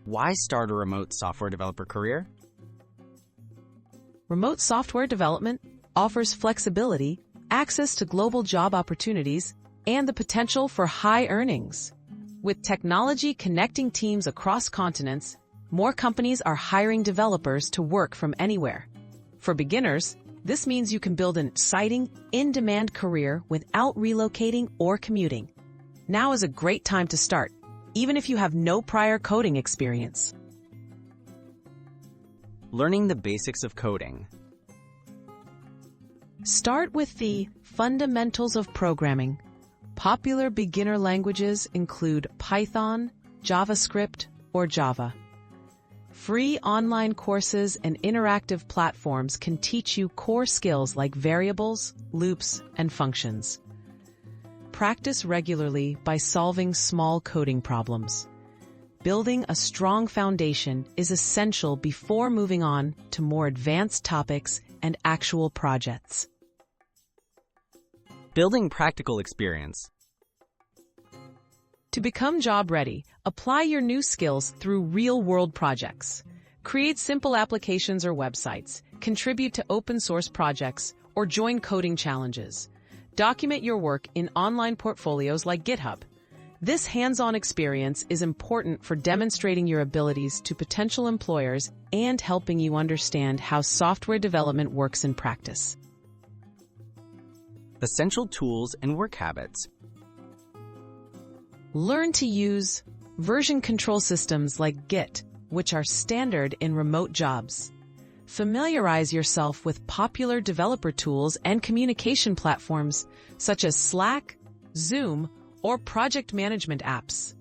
Why start a remote software developer career? Remote software development offers flexibility, access to global job opportunities, and the potential for high earnings. With technology connecting teams across continents, more companies are hiring developers to work from anywhere. For beginners, this means you can build an exciting, in-demand career without relocating or commuting. Now is a great time to start, even if you have no prior coding experience. Learning the basics of coding. Start with the fundamentals of programming. Popular beginner languages include Python, JavaScript, or Java. Free online courses and interactive platforms can teach you core skills like variables, loops, and functions. Practice regularly by solving small coding problems. Building a strong foundation is essential before moving on to more advanced topics and actual projects. Building practical experience. To become job-ready, apply your new skills through real-world projects. Create simple applications or websites, contribute to open-source projects, or join coding challenges. Document your work in online portfolios like GitHub. This hands-on experience is important for demonstrating your abilities to potential employers and helping you understand how software development works in practice. Essential tools and work habits. Learn to use version control systems like Git, which are standard in remote jobs. Familiarize yourself with popular developer tools and communication platforms such as Slack, Zoom, or project management apps.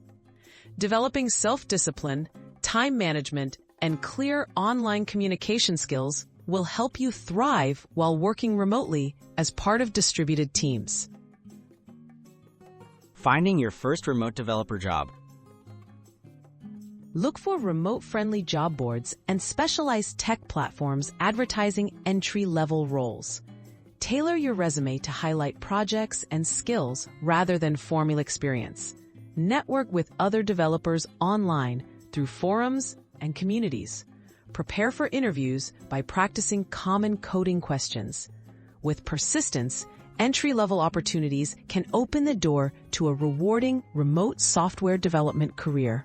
Developing self-discipline, time management, and clear online communication skills will help you thrive while working remotely as part of distributed teams. Finding your first remote developer job. Look for remote-friendly job boards and specialized tech platforms advertising entry-level roles. Tailor your resume to highlight projects and skills rather than formal experience. Network with other developers online through forums and communities. Prepare for interviews by practicing common coding questions. With persistence, entry-level opportunities can open the door to a rewarding remote software development career.